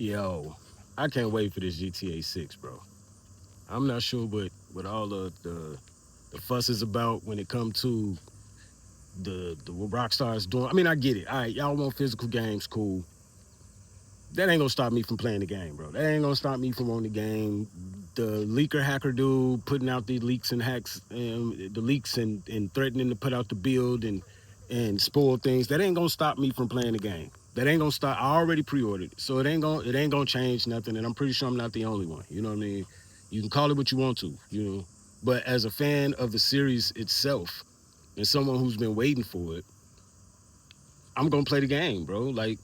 Yo, I can't wait for this GTA 6, bro. I'm not sure what all the fuss is about when it comes to the what Rockstar is doing. I mean, I get it. All right, y'all want physical games, cool. That ain't gonna stop me from playing the game, bro. That ain't gonna stop me from owning the game. The leaker hacker dude putting out the leaks and hacks, the leaks and threatening to put out the build and spoil things. That ain't gonna stop me from playing the game. That ain't gonna stop. I already pre-ordered it, so it ain't gonna change nothing. And I'm pretty sure I'm not the only one. You know what I mean? You can call it what you want to, But as a fan of the series itself and someone who's been waiting for it, I'm gonna play the game, bro. Like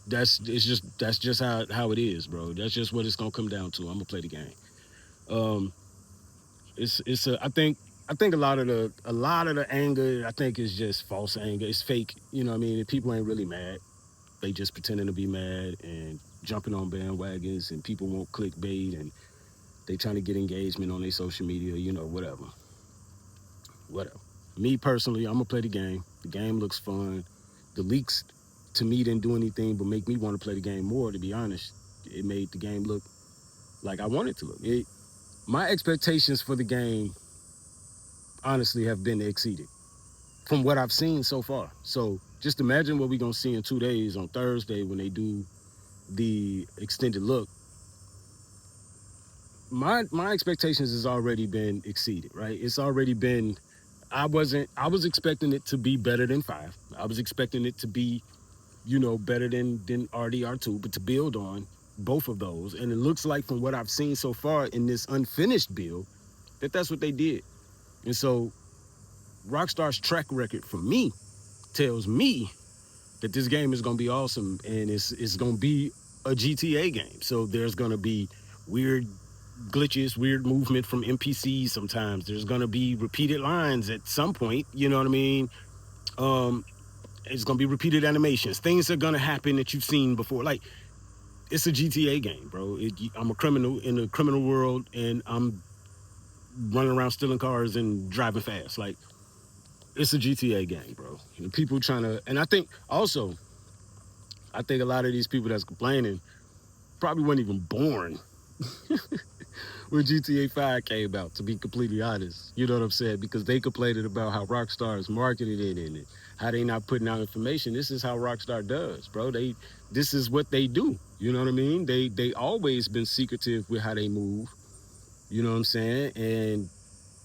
that's just how it is, bro. That's just what it's gonna come down to. I'm gonna play the game. Um, it's I think a lot of the anger I think is just false anger. It's fake. You know what I mean? People ain't really mad. They just pretending to be mad and jumping on bandwagons, and people won't clickbait, and they trying to get engagement on their social media. Whatever, whatever. Me personally, I'm gonna play the game. The game looks fun. The leaks to me didn't do anything but make me want to play the game more. To be honest, it made the game look like I want it to look. My expectations for the game honestly have been exceeded from what I've seen so far. So just imagine what we're gonna see in 2 days on Thursday when they do the extended look. My expectations has already been exceeded, right? It's already been. I was expecting it to be better than 5. I was expecting it to be, better than RDR2, but to build on both of those. And it looks like from what I've seen so far in this unfinished build that that's what they did. And so Rockstar's track record for me tells me that this game is going to be awesome, and it's going to be a GTA game. So there's going to be weird glitches, weird movement from NPCs sometimes. There's going to be repeated lines at some point, you know what I mean? Um, it's going to be repeated animations. Things are going to happen that you've seen before. Like, it's a GTA game, bro. I'm a criminal in a criminal world, and I'm running around stealing cars and driving fast. Like, it's a GTA game, bro. And people trying to, and I think also, I think a lot of these people that's complaining probably weren't even born when GTA 5 came out, to be completely honest. You know what I'm saying? Because they complained about how Rockstar is marketing it and how they not putting out information. This is how Rockstar does, bro. This is what they do. You know what I mean? They always been secretive with how they move. You know what I'm saying? And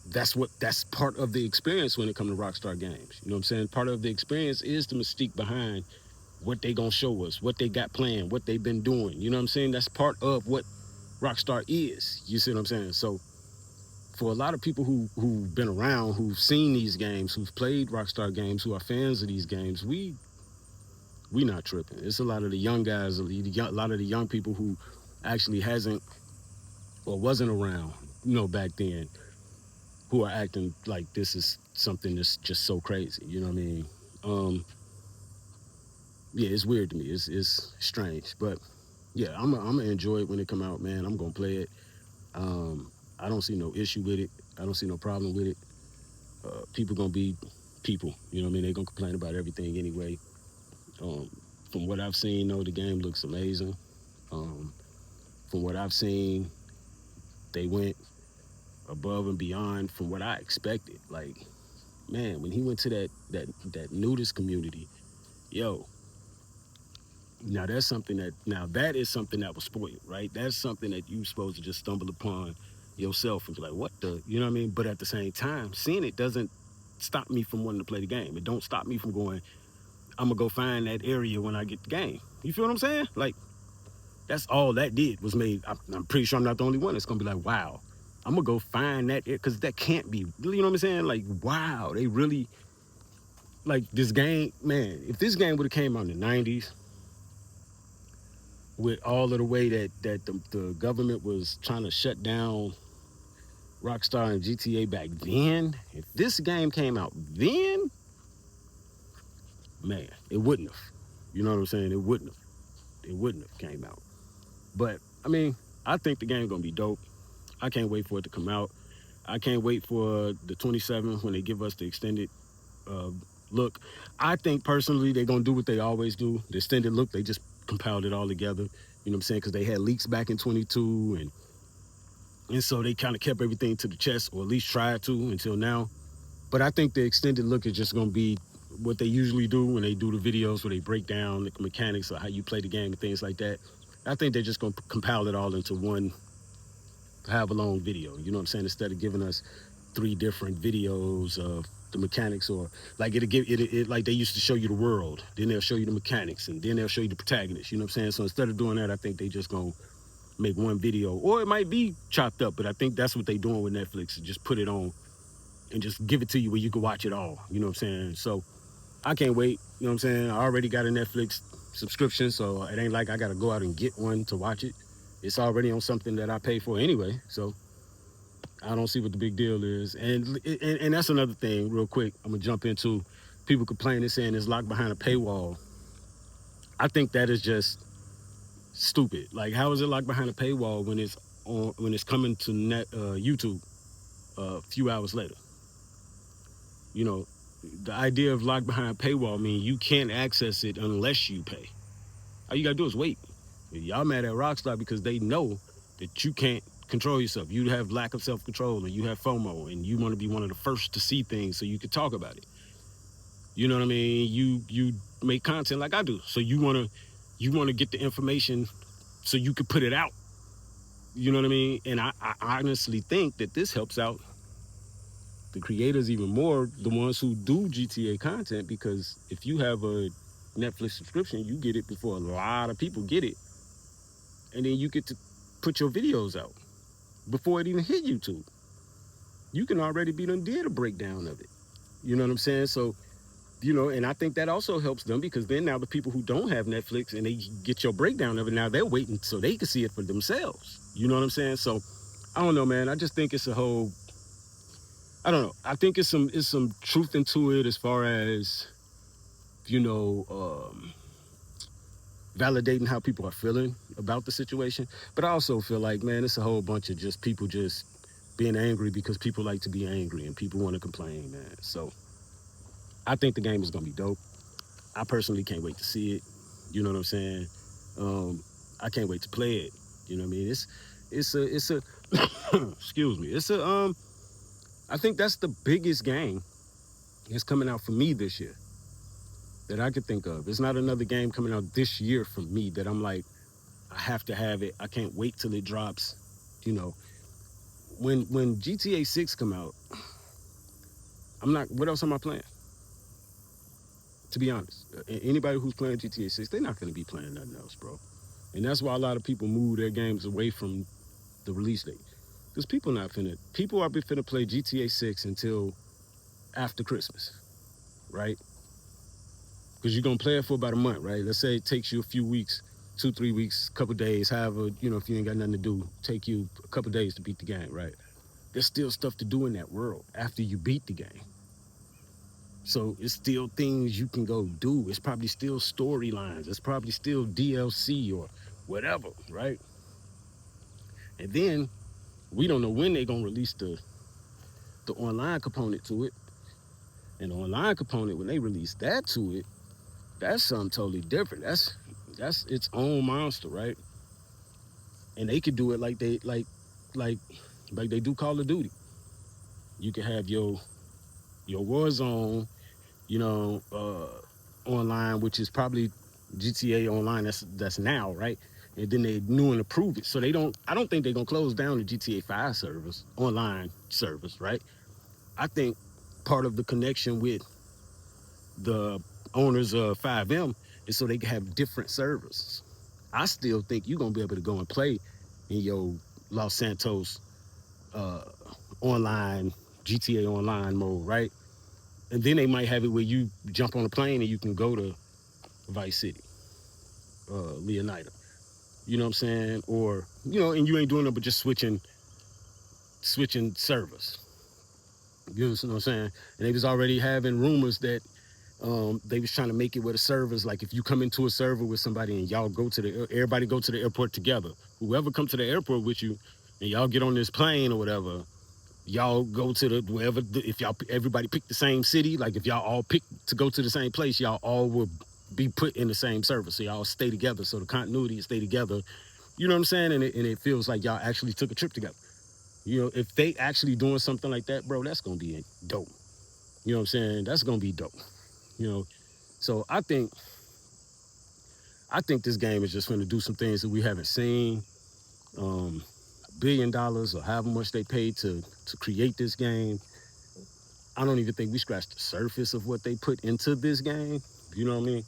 that's part of the experience when it comes to Rockstar Games. You know what I'm saying? Part of the experience is the mystique behind what they gonna show us, what they got planned, what they've been doing. You know what I'm saying? That's part of what Rockstar is. You see what I'm saying? So for a lot of people who've been around, who've seen these games, who've played Rockstar games, who are fans of these games, we not tripping. It's a lot of the young guys, a lot of the young people who actually hasn't or wasn't around, back then, who are acting like this is something that's just so crazy. You know what I mean? Um, yeah, it's weird to me. It's strange, but yeah, I'm gonna enjoy it when it come out, man. I'm gonna play it. I don't see no issue with it. I don't see no problem with it. People gonna be people. You know what I mean? They gonna complain about everything anyway. Um, from what I've seen, though, the game looks amazing. Um, from what I've seen, they went above and beyond from what I expected. Like, man, when he went to that nudist community, yo, that is something that was spoiled, right? That's something that you supposed to just stumble upon yourself and be like, what the, you know what I mean? But at the same time, seeing it doesn't stop me from wanting to play the game. It don't stop me from going, I'm gonna go find that area when I get the game. You feel what I'm saying? Like, that's all that did was made. I'm pretty sure I'm not the only one that's gonna be like, wow, I'm gonna go find that, because that can't be, you know what I'm saying? Like, wow, they really, like, this game, man, if this game would have came out in the 90s, with all of the way that the government was trying to shut down Rockstar and GTA back then, if this game came out then, man, it wouldn't have. You know what I'm saying? It wouldn't have. It wouldn't have came out. But I mean, I think the game's gonna be dope. I can't wait for it to come out. I can't wait for the 27th when they give us the extended uh, look. I think personally they're gonna do what they always do. The extended look, they just compiled it all together. You know what I'm saying? Because they had leaks back in 22, and so they kind of kept everything to the chest, or at least tried to until now. But I think the extended look is just gonna be what they usually do when they do the videos where they break down the mechanics of how you play the game and things like that. I think they're just gonna compile it all into one have a long video. You know what I'm saying? Instead of giving us three different videos of the mechanics, or like it'll give it like they used to show you the world, then they'll show you the mechanics, and then they'll show you the protagonist. You know what I'm saying? So instead of doing that, I think they just gonna make one video, or it might be chopped up. But I think that's what they doing with Netflix, just put it on and just give it to you where you can watch it all. You know what I'm saying? So I can't wait. You know what I'm saying? I already got a Netflix subscription, so it ain't like I gotta go out and get one to watch it. It's already on something that I pay for anyway. So I don't see what the big deal is. And that's another thing, real quick. I'm gonna jump into people complaining saying it's locked behind a paywall. I think that is just stupid. Like, how is it locked behind a paywall when it's coming to YouTube a few hours later? You know, the idea of locked behind paywall means you can't access it unless you pay. All you gotta do is wait. Y'all mad at Rockstar because they know that you can't control yourself. You have lack of self-control, and you have FOMO, and you want to be one of the first to see things so you can talk about it. You know what I mean? You make content like I do, so you wanna get the information so you can put it out. You know what I mean? And I honestly think that this helps out the creators even more, the ones who do GTA content, because if you have a Netflix subscription, you get it before a lot of people get it, and then you get to put your videos out before it even hit YouTube. You can already be done did a breakdown of it. You know what I'm saying? So, and I think that also helps them, because then now the people who don't have Netflix and they get your breakdown of it, now they're waiting so they can see it for themselves. You know what I'm saying? So I don't know, man. I just think it's a whole. I don't know. I think it's some truth into it, as far as you know, validating how people are feeling about the situation. But I also feel like, man, it's a whole bunch of just people just being angry because people like to be angry and people want to complain, man. So I think the game is gonna be dope. I personally can't wait to see it. You know what I'm saying? Um, I can't wait to play it. You know what I mean? It's a excuse me. I think that's the biggest game that's coming out for me this year that I could think of. It's not another game coming out this year for me that I'm like, I have to have it. I can't wait till it drops. You know, when GTA 6 come out, I'm not. What else am I playing? To be honest, anybody who's playing GTA 6, they're not going to be playing nothing else, bro. And that's why a lot of people move their games away from the release date, because people are finna play GTA 6 until after Christmas, right? Because you're gonna play it for about a month, right? Let's say it takes you a few weeks, 2-3 weeks, couple days, however, if you ain't got nothing to do, take you a couple days to beat the game, right? There's still stuff to do in that world after you beat the game. So it's still things you can go do. It's probably still storylines. It's probably still DLC or whatever, right? And then we don't know when they're gonna release the online component to it. And the online component, when they release that to it, that's something totally different. That's its own monster, right? And they could do it like like they do Call of Duty. You can have your Warzone, online, which is probably GTA Online. That's now, right? And then they new and improve it. So they don't. I don't think they're gonna close down the GTA 5 servers, online servers, right? I think part of the connection with the owners of 5M is so they can have different servers. I still think you're gonna be able to go and play in your Los Santos uh, online GTA Online mode, right? And then they might have it where you jump on a plane and you can go to Vice City, Leonida. You know what I'm saying? Or and you ain't doing it, but just switching servers. You know what I'm saying? And they was already having rumors that they was trying to make it where the servers, like if you come into a server with somebody and y'all everybody go to the airport together. Whoever come to the airport with you and y'all get on this plane or whatever, y'all go to the wherever if y'all everybody pick the same city, like if y'all all pick to go to the same place, y'all all will be put in the same server, so y'all stay together, so the continuity stay together. You know what I'm saying? And it feels like y'all actually took a trip together. You know, if they actually doing something like that, bro, that's gonna be dope. You know what I'm saying? That's gonna be dope. You know, so I think this game is just gonna do some things that we haven't seen. Um, $1 billion or however much they paid to create this game. I don't even think we scratched the surface of what they put into this game. You know what I mean?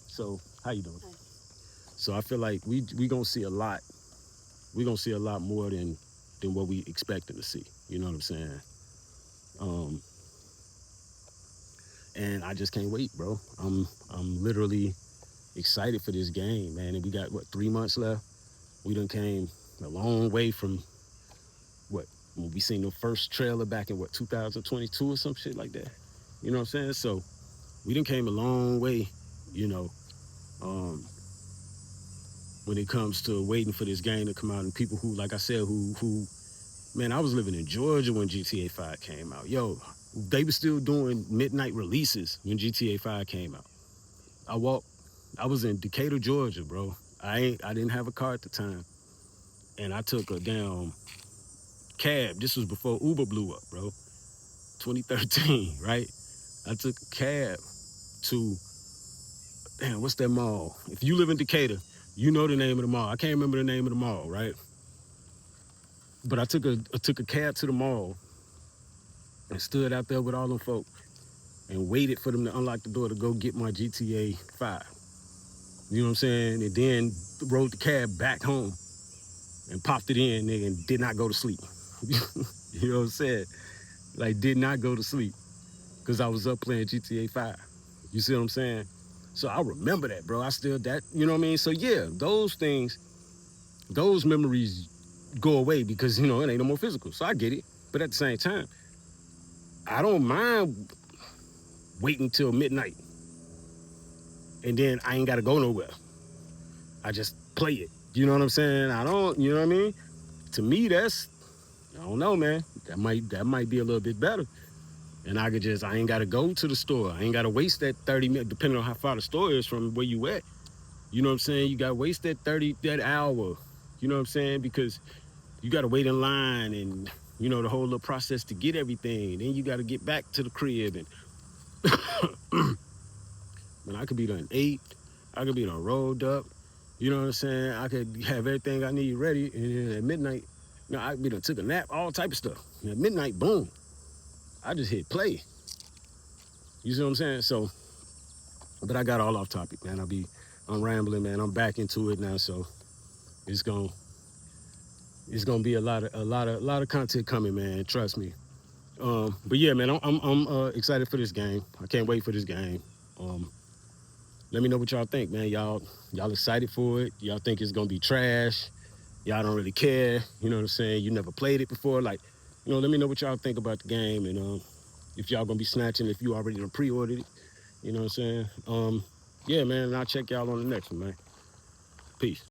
So how you doing? So I feel like we gonna see a lot. We gonna see a lot more than what we expected to see. You know what I'm saying? Um, and I just can't wait, bro. I'm literally excited for this game, man. And we got what 3 months left. We done came a long way from what when we seen the first trailer back in what 2022 or some shit like that. You know what I'm saying? So we done came a long way, you know, um, when it comes to waiting for this game to come out and people who, like I said, who man, I was living in Georgia when GTA 5 came out. Yo, they were still doing midnight releases when GTA 5 came out. I walked I was in Decatur, Georgia, bro. I didn't have a car at the time. And I took a damn cab. This was before Uber blew up, bro. 2013, right? I took a cab to damn, what's that mall? If you live in Decatur, you know the name of the mall. I can't remember the name of the mall, right? But I took a cab to the mall and stood out there with all them folk and waited for them to unlock the door to go get my GTA 5. You know what I'm saying? And then rode the cab back home and popped it in, nigga, and did not go to sleep. You know what I'm saying? Like, did not go to sleep because I was up playing GTA 5. You see what I'm saying? So I remember that, bro. I still that, you know what I mean? So yeah, those things, those memories go away because it ain't no more physical. So I get it. But at the same time, I don't mind waiting till midnight and then I ain't gotta go nowhere. I just play it. You know what I'm saying? I don't, you know what I mean? To me, I don't know, man. That might be a little bit better. And I ain't gotta go to the store. I ain't gotta waste that 30 minutes, depending on how far the store is from where you at. You know what I'm saying? You gotta waste that hour. You know what I'm saying? Because you gotta wait in line and the whole little process to get everything. Then you gotta get back to the crib and man, I could be done 8. I could be done rolled up. You know what I'm saying? I could have everything I need ready, and then at midnight, I could be done took a nap, all type of stuff. And at midnight, boom, I just hit play. You see what I'm saying? So, but I got all off topic, man. I'm rambling, man. I'm back into it now, so it's gonna it's gonna be a lot of content coming, man. Trust me. But yeah, man, I'm excited for this game. I can't wait for this game. Um, Let me know what y'all think, man. Y'all excited for it? Y'all think it's gonna be trash? Y'all don't really care. You know what I'm saying? You never played it before. Like, let me know what y'all think about the game and if y'all gonna be snatching if you already done pre-ordered it. You know what I'm saying? Yeah, man. And I'll check y'all on the next one, man. Peace.